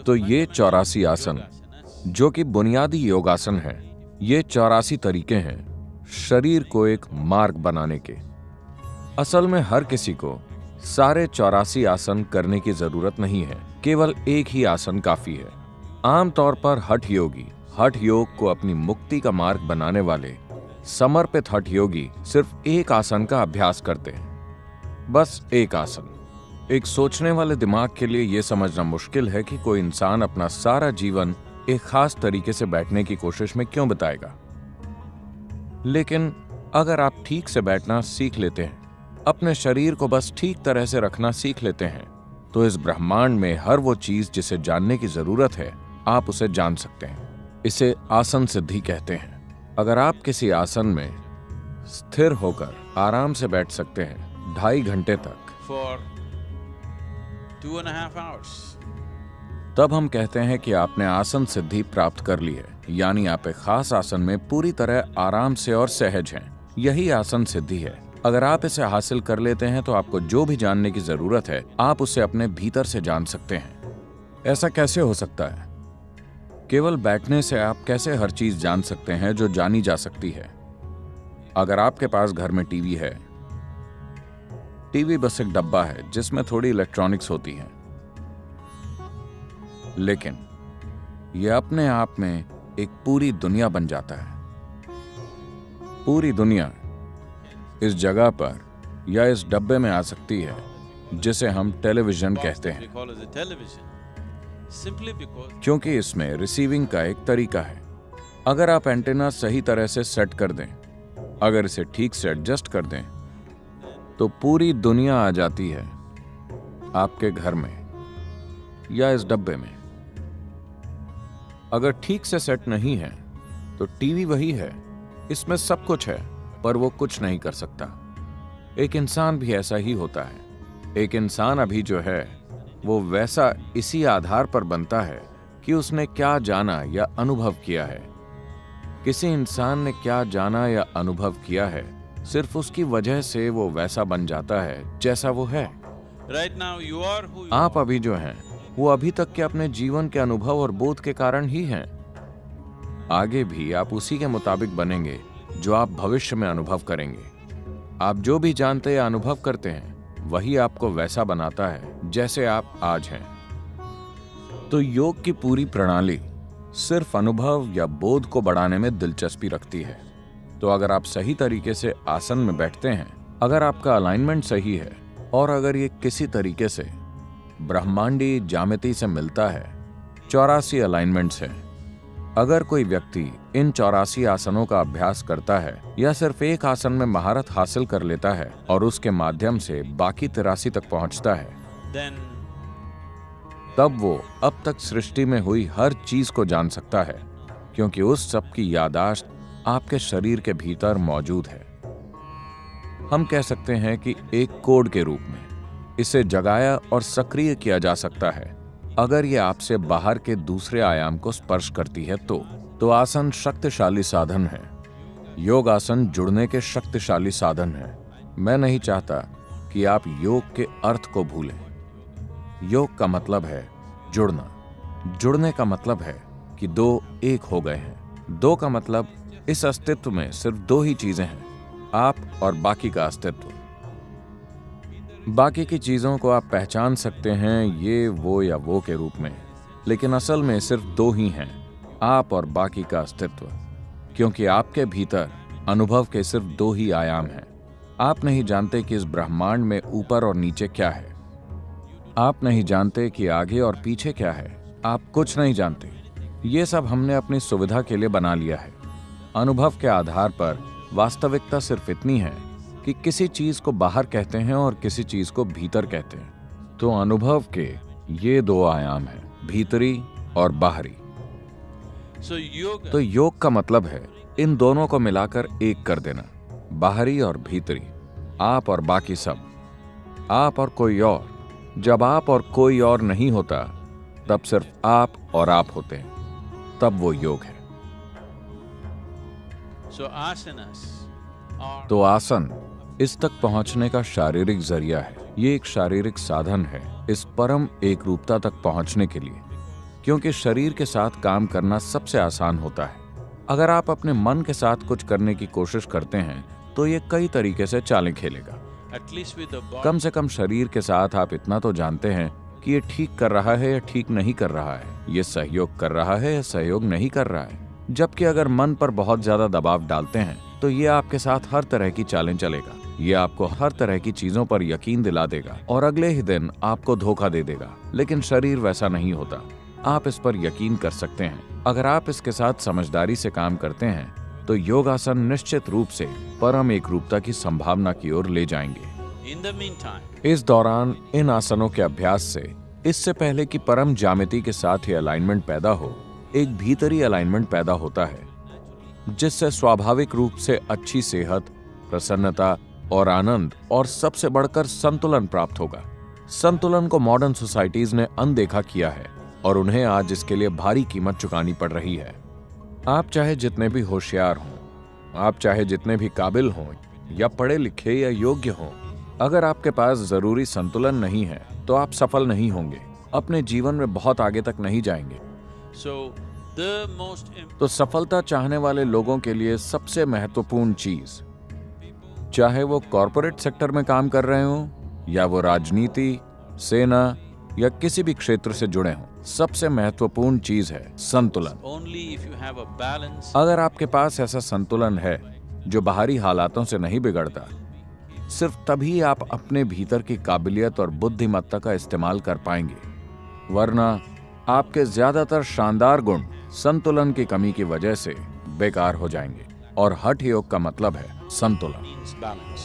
तो ये 84 आसन जो कि बुनियादी योगासन है, ये 84 तरीके हैं शरीर को एक मार्ग बनाने के। असल में हर किसी को सारे 84 आसन करने की जरूरत नहीं है, केवल एक ही आसन काफी है। आमतौर पर हठ योग को अपनी मुक्ति का मार्ग बनाने वाले समर्पित हठ योगी सिर्फ एक आसन का अभ्यास करते हैं, बस एक आसन। एक सोचने वाले दिमाग के लिए यह समझना मुश्किल है कि कोई इंसान अपना सारा जीवन एक खास तरीके से बैठने की कोशिश में क्यों बिताएगा। लेकिन अगर आप ठीक से बैठना सीख लेते हैं, अपने शरीर को बस ठीक तरह से रखना सीख लेते हैं, तो इस ब्रह्मांड में हर वो चीज जिसे जानने की जरूरत है, आप उसे जान सकते हैं। इसे आसन सिद्धि कहते हैं। अगर आप किसी आसन में स्थिर होकर आराम से बैठ सकते हैं 2.5 घंटे तक, for 2.5 hours, तब हम कहते हैं कि आपने आसन सिद्धि प्राप्त कर ली है, यानी आप एक खास आसन में पूरी तरह आराम से और सहज हैं। यही आसन सिद्धि है। अगर आप इसे हासिल कर लेते हैं तो आपको जो भी जानने की जरूरत है, आप उसे अपने भीतर से जान सकते हैं। ऐसा कैसे हो सकता है? केवल बैठने से आप कैसे हर चीज जान सकते हैं जो जानी जा सकती है? अगर आपके पास घर में टीवी है, टीवी बस एक डब्बा है जिसमें थोड़ी इलेक्ट्रॉनिक्स होती है, लेकिन यह अपने आप में एक पूरी दुनिया बन जाता है। पूरी दुनिया इस जगह पर या इस डब्बे में आ सकती है जिसे हम टेलीविजन कहते हैं, क्योंकि इसमें रिसीविंग का एक तरीका है। अगर आप एंटेना सही तरह से सेट कर दें, अगर इसे ठीक से एडजस्ट कर दें, तो पूरी दुनिया आ जाती है आपके घर में या इस डब्बे में। अगर ठीक से सेट नहीं है तो टीवी वही है, इसमें सब कुछ है, पर वो कुछ नहीं कर सकता। एक इंसान भी ऐसा ही होता है। एक इंसान अभी जो है वो वैसा इसी आधार पर बनता है कि उसने क्या जाना या अनुभव किया है। किसी इंसान ने क्या जाना या अनुभव किया है, सिर्फ उसकी वजह से वो वैसा बन जाता है जैसा वो है। right now you are who you आप अभी जो हैं वो अभी तक के अपने जीवन के अनुभव और बोध के कारण ही हैं। आगे भी आप उसी के मुताबिक बनेंगे जो आप भविष्य में अनुभव करेंगे। आप जो भी जानते या अनुभव करते हैं वही आपको वैसा बनाता है जैसे आप आज हैं। तो योग की पूरी प्रणाली सिर्फ अनुभव या बोध को बढ़ाने में दिलचस्पी रखती है। तो अगर आप सही तरीके से आसन में बैठते हैं, अगर आपका अलाइनमेंट सही है और अगर ये किसी तरीके से ब्रह्मांडी ज्यामिति से मिलता है, 84 अलाइनमेंट्स हैं। अगर कोई व्यक्ति इन 84 आसनों का अभ्यास करता है या सिर्फ एक आसन में महारत हासिल कर लेता है और उसके माध्यम से बाकी 83 तक पहुंचता है, then तब वो अब तक सृष्टि में हुई हर चीज को जान सकता है, क्योंकि उस सब की याददाश्त आपके शरीर के भीतर मौजूद है। हम कह सकते हैं कि एक कोड के रूप में इसे जगाया और सक्रिय किया जा सकता है। अगर ये आपसे बाहर के दूसरे आयाम को स्पर्श करती है तो आसन शक्तिशाली साधन है। योग आसन जुड़ने के शक्तिशाली साधन है। मैं नहीं चाहता कि आप योग के अर्थ को भूलें। योग का मतलब है जुड़ना। जुड़ने का मतलब है कि दो एक हो गए हैं। दो का मतलब इस अस्तित्व में सिर्फ दो ही चीजें हैं, आप और बाकी का अस्तित्व। बाकी की चीजों को आप पहचान सकते हैं ये, वो या वो के रूप में, लेकिन असल में सिर्फ दो ही हैं, आप और बाकी का अस्तित्व। क्योंकि आपके भीतर अनुभव के सिर्फ दो ही आयाम हैं। आप नहीं जानते कि इस ब्रह्मांड में ऊपर और नीचे क्या है। आप नहीं जानते कि आगे और पीछे क्या है। आप कुछ नहीं जानते। ये सब हमने अपनी सुविधा के लिए बना लिया है। अनुभव के आधार पर वास्तविकता सिर्फ इतनी है कि किसी चीज को बाहर कहते हैं और किसी चीज को भीतर कहते हैं। तो अनुभव के ये दो आयाम हैं, भीतरी और बाहरी। तो योग का मतलब है इन दोनों को मिलाकर एक कर देना, बाहरी और भीतरी, आप और बाकी सब, आप और कोई और। जब आप और कोई और नहीं होता, तब सिर्फ आप और आप होते हैं, तब वो योग है। तो आसन इस तक पहुंचने का शारीरिक जरिया है। ये एक शारीरिक साधन है इस परम एकरूपता तक पहुंचने के लिए, क्योंकि शरीर के साथ काम करना सबसे आसान होता है। अगर आप अपने मन के साथ कुछ करने की कोशिश करते हैं तो ये कई तरीके से चालें खेलेगा। At least with the body. कम से कम शरीर के साथ आप इतना तो जानते हैं कि ये ठीक कर रहा है या ठीक नहीं कर रहा है, ये सहयोग कर रहा है या सहयोग नहीं कर रहा है। जबकि अगर मन पर बहुत ज्यादा दबाव डालते हैं तो ये आपके साथ हर तरह की चालें चलेगा। ये आपको हर तरह की चीजों पर यकीन दिला देगा और अगले ही दिन आपको धोखा दे देगा। लेकिन शरीर वैसा नहीं होता। आप इस पर यकीन कर सकते हैं। अगर आप इसके साथ समझदारी से काम करते हैं तो योगासन निश्चित रूप से परम एकरूपता की संभावना की ओर ले जाएंगे। In the meantime, इस दौरान इन आसनों के अभ्यास से, इससे पहले कि परम ज्यामिति के साथ ही अलाइनमेंट पैदा हो, एक भीतरी अलाइनमेंट पैदा होता है जिससे स्वाभाविक रूप से अच्छी सेहत, प्रसन्नता और आनंद और सबसे बढ़कर संतुलन प्राप्त होगा। संतुलन को मॉडर्न सोसाइटीज ने अनदेखा किया है और उन्हें आज इसके लिए भारी कीमत चुकानी पड़ रही है। आप चाहे जितने भी होशियार हों, आप चाहे जितने भी काबिल हों या पढ़े लिखे या योग्य हों, अगर आपके पास जरूरी संतुलन नहीं है तो आप सफल नहीं होंगे, अपने जीवन में बहुत आगे तक नहीं जाएंगे। so the most तो सफलता चाहने वाले लोगों के लिए सबसे महत्वपूर्ण चीज, चाहे वो कॉरपोरेट सेक्टर में काम कर रहे हों या वो राजनीति, सेना या किसी भी क्षेत्र से जुड़े हों, सबसे महत्वपूर्ण चीज है संतुलन। only if you have a balance. अगर आपके पास ऐसा संतुलन है जो बाहरी हालातों से नहीं बिगड़ता, सिर्फ तभी आप अपने भीतर की काबिलियत और बुद्धिमत्ता का इस्तेमाल कर पाएंगे, वरना आपके ज्यादातर शानदार गुण संतुलन की कमी की वजह से बेकार हो जाएंगे। और हठ योग का मतलब है संतुलन। Means balance.